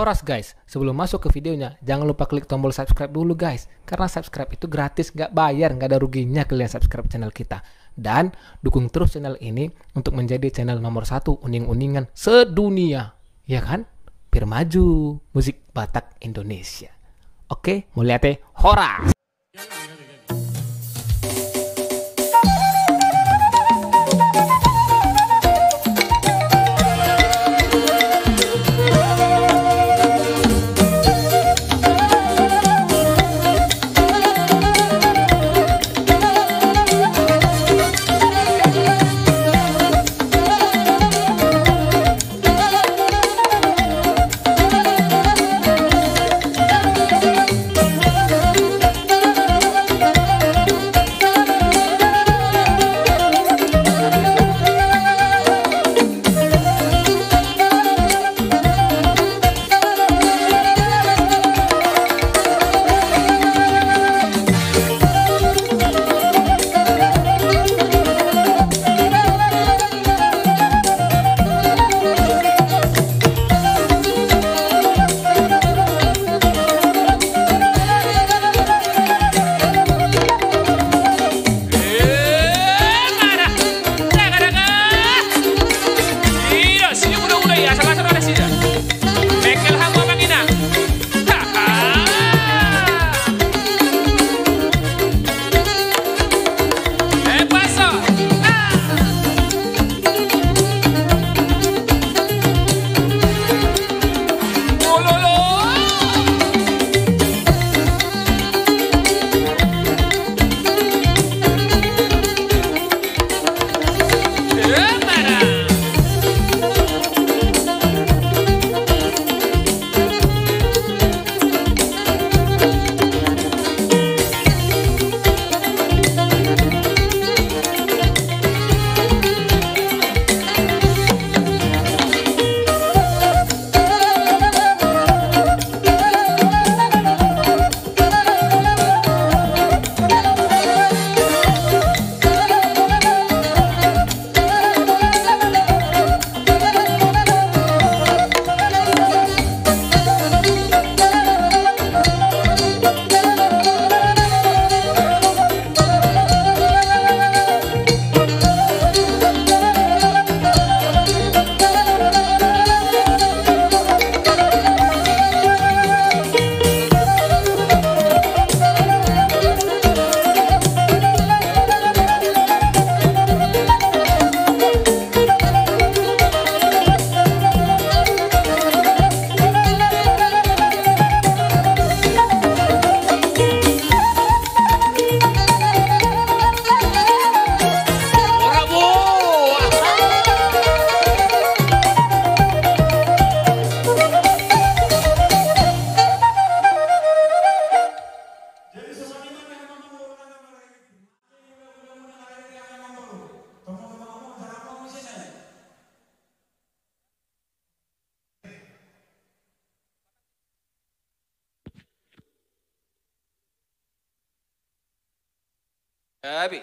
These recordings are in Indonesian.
Horas guys, sebelum masuk ke videonya, jangan lupa klik tombol subscribe dulu guys. Karena subscribe itu gratis, nggak bayar, nggak ada ruginya kalian subscribe channel kita. Dan dukung terus channel ini untuk menjadi channel nomor 1 uning-uningan sedunia. Ya kan? Biar maju musik Batak Indonesia. Oke, mulai Horas! Abi.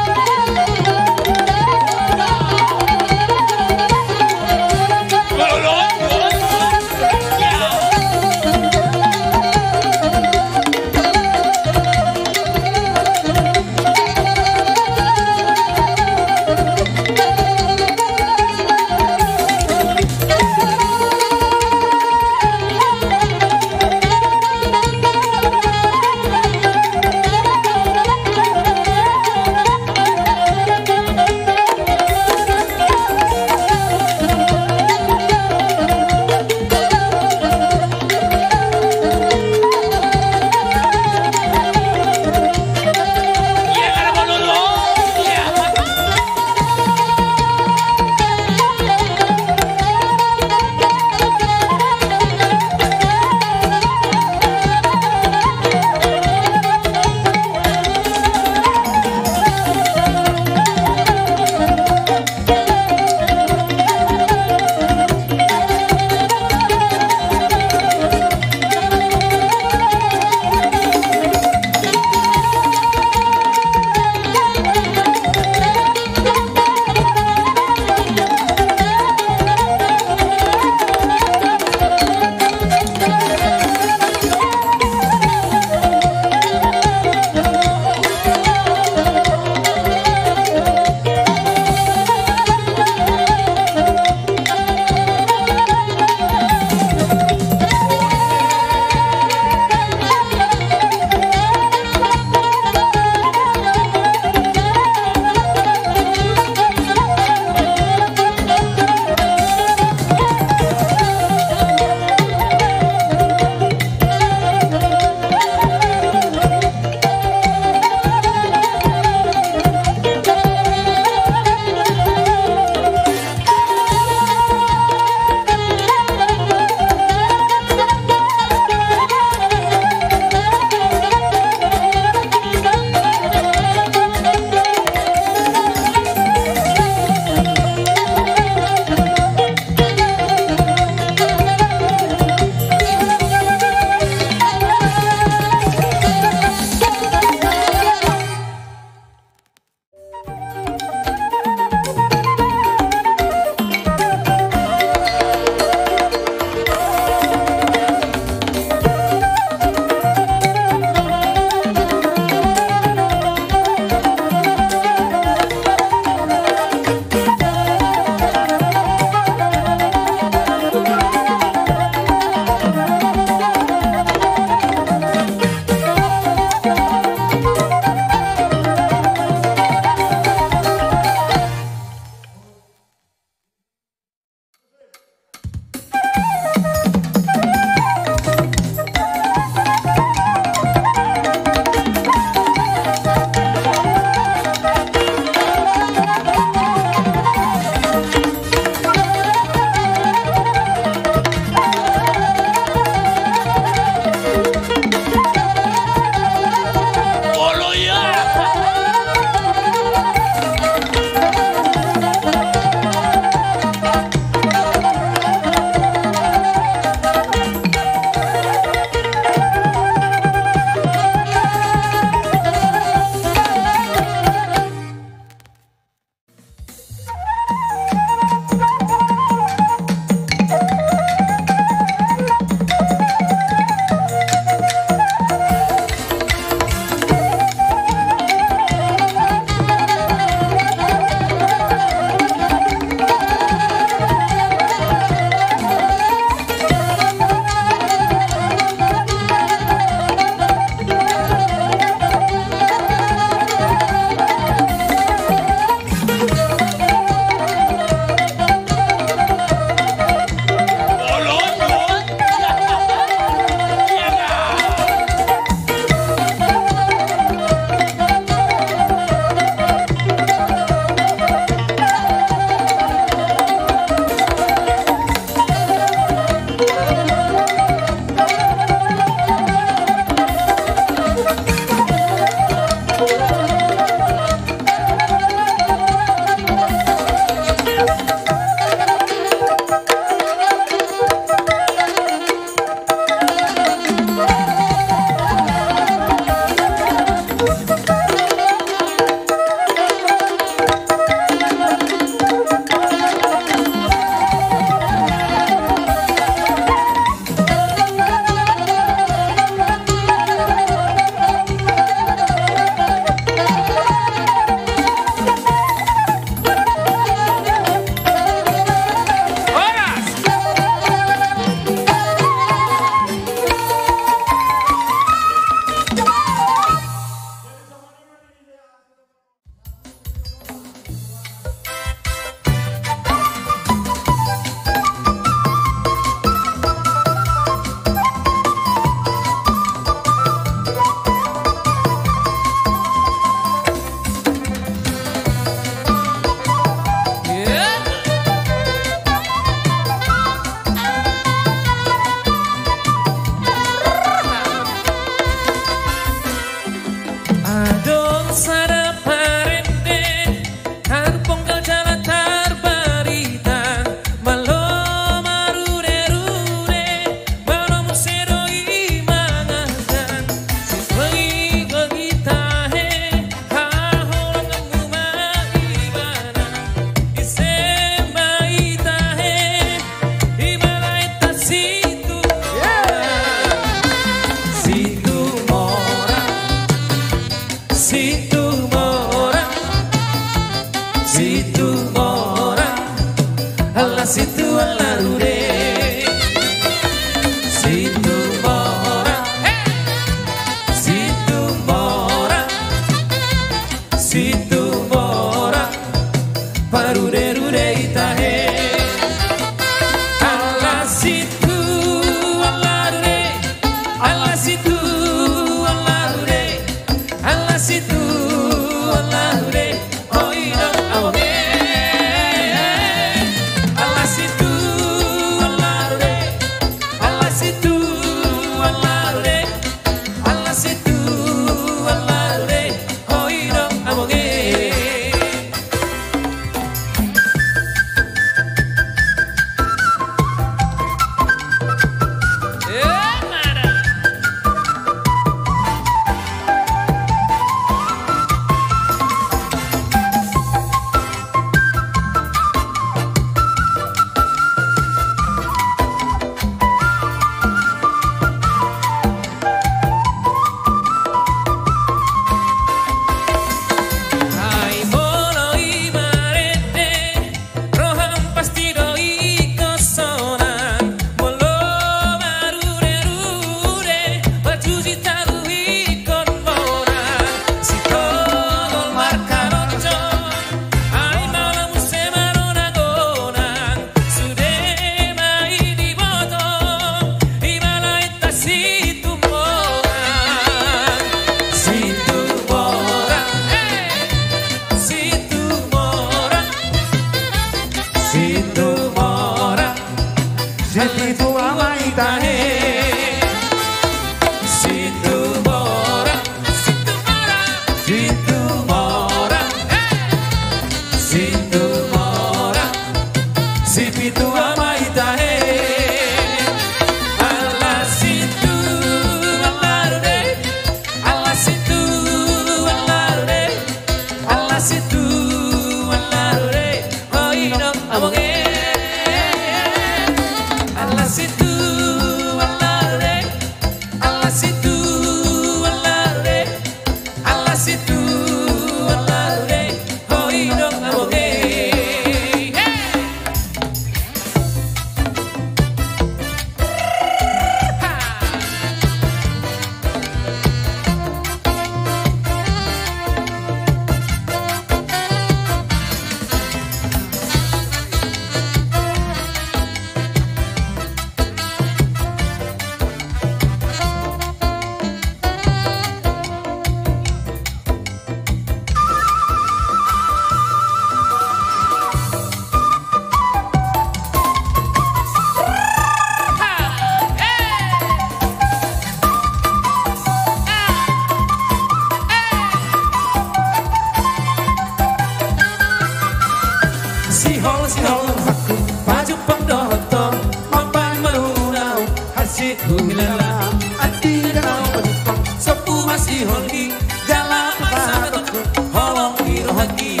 masih holi dalam pasaku holong di rohaki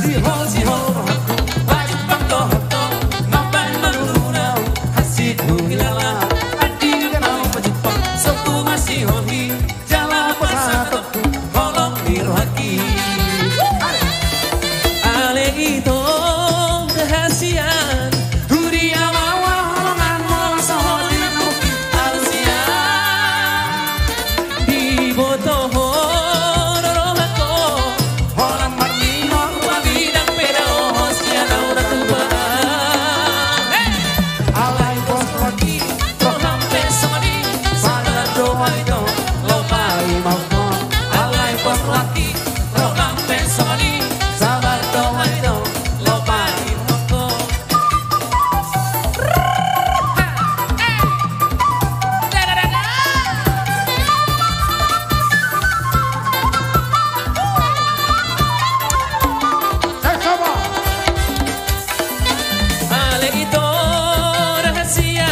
si hol rohaku baju pangto hato ngapain melunau hasidmu hilala adi kenal pejepang satu masih holi dalam pasaku holong di rohaki ale itu rahasian dunia mawa holongan moso holinamu alusia di botoho rorohako holang marnino wabidang pedao hostia naura tuba alay bos lagi roham pesoni sadar doa itu lopai mauko alay bos lagi roham pesoni sadar doa itu lopai mauko ale itu rahasia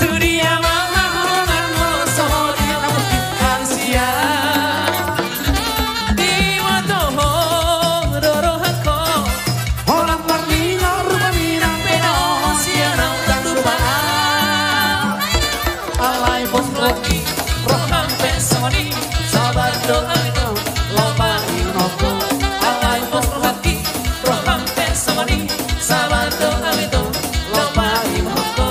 dunia mama holongan moso dia namun alusia di watoho rorohako holang marnino rupa minang peno sianau tak lupa alay bos lagi roham pesoni sabar doa itu loba inoko alay bos lagi roham pesoni sabar doa itu loba inoko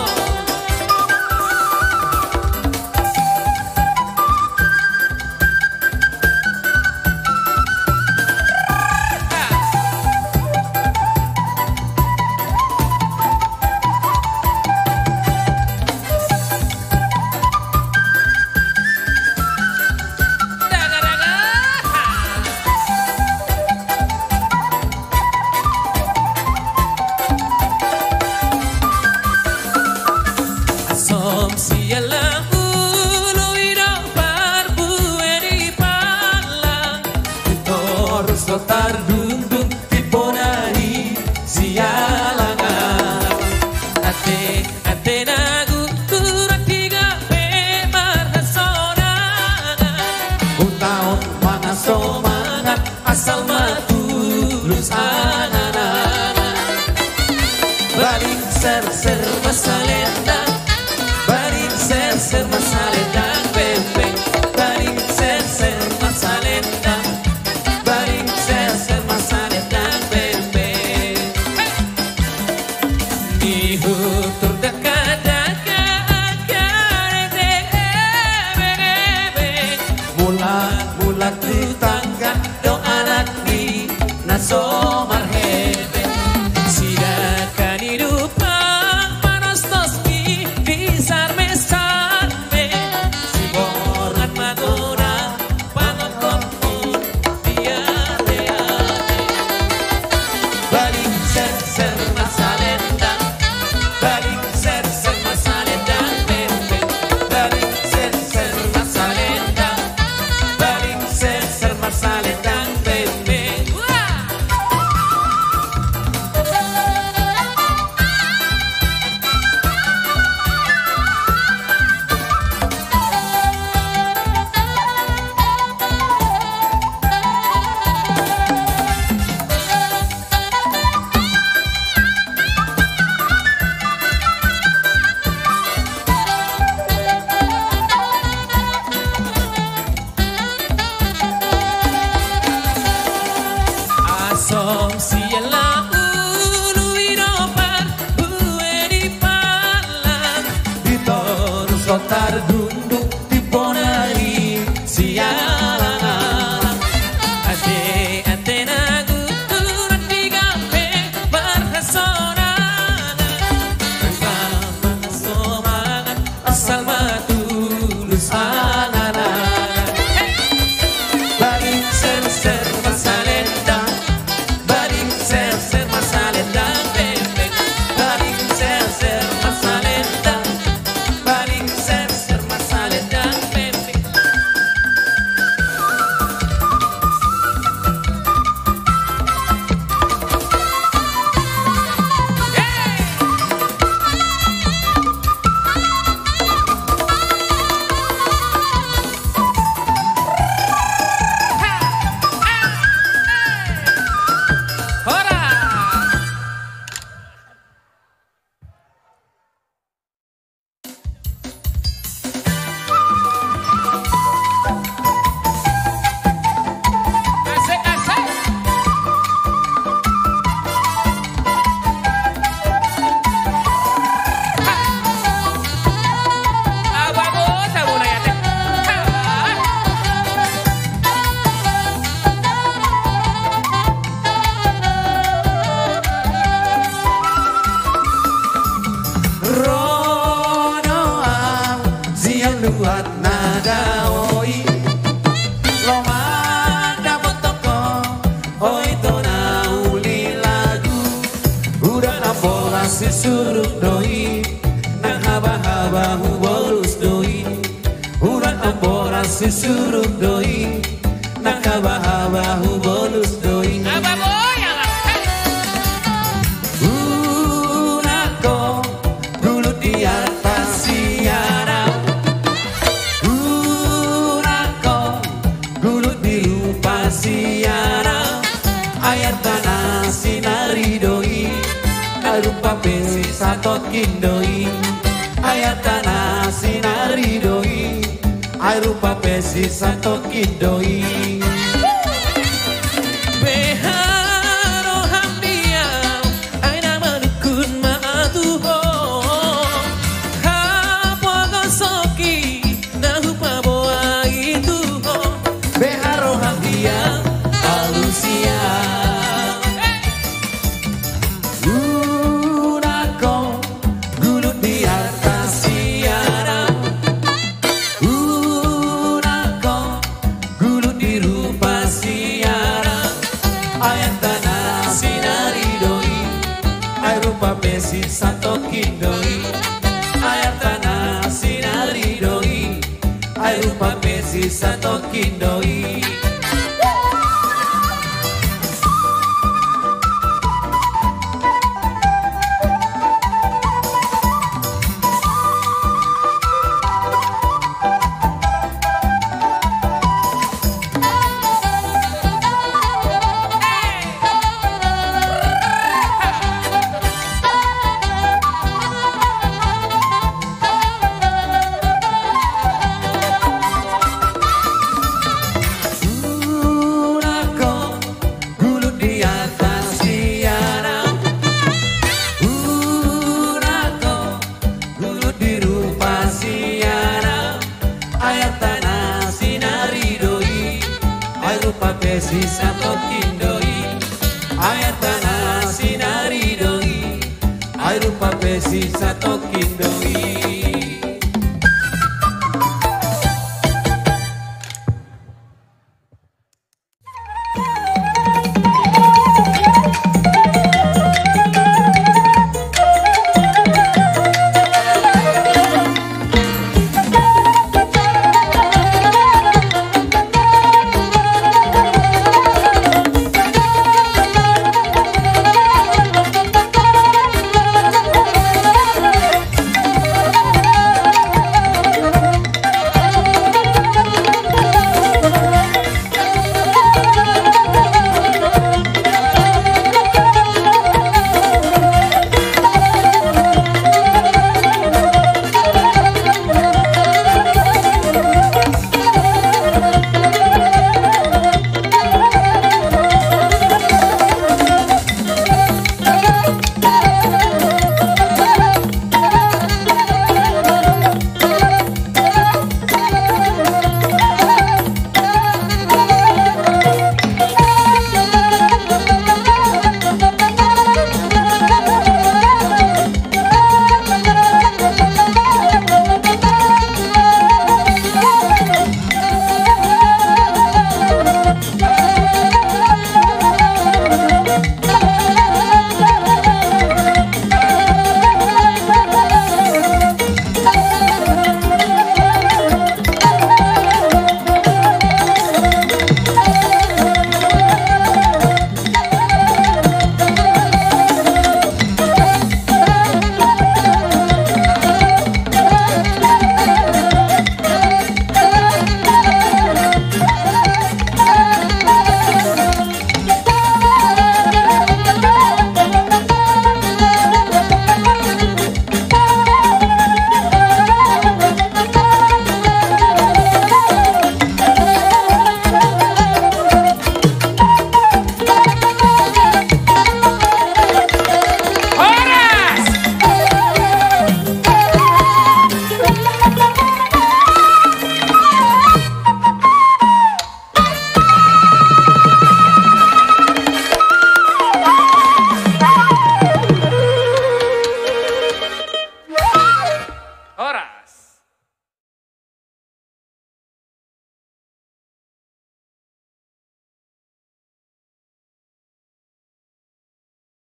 Asom sialang ulu idopar bueri palang Torus lotar dundun tiponari sialangan Ate nagu turut tiga pemar hasonangan Utaon mana somangan asal matulus ananangan Baring ser-ser masalendang Baring ser-ser masalendang bembeng Baring ser-ser masalendang Baring ser-ser masalendang bembeng Dihutur dekat-dekat ebeng-ebeng Mulat-mulat tetangga do anak di naso marhebe Sidakan hidup panas tosmi Disar mesarme Si boran madura Pangon kompun Biar-biar Baring ser-ser masalendang Baring ser-ser masalendang bembeng Baring ser-ser masalendang Baring ser-ser masalendang bembeng Asom sialang ulu idopar bueri palang Ditorus lotar dunduk tiponari sialangan Ate nagu turut tiga pemar hasonangan Rengkaman somangan asal matulus ananangan Baring ser-ser masalendang Baring ser-ser masalendang bembeng Baring ser-ser masalendang Baring ser-ser masalendang bembeng luat nada oi Lomada potoko oi tona uli lagu Udah nampola si suruk doi Nang haba-haba hubolus doi Udah nampola si suruk doi Nang haba-haba hubolus doi Unako dulu di atas siara Unako dulu di lupa siara Ayat tanah sinari doi Rupa besi satokin doi Ayat tanah sinari doi Rupa besi satokin doi Beharo hamdiam Aina menukun maatuho Hapo gosoki Nahupa boa itu Beharo hamdiam Alusia Unako gulut di atas siara Unako gulut di rupa siara Ayat tanah sinari doi Ay rupa besi satokin doi Ayat tanah sinari doi Ay rupa besi satokin doi Ayat tanah sinari doi Ay rupa besi satokin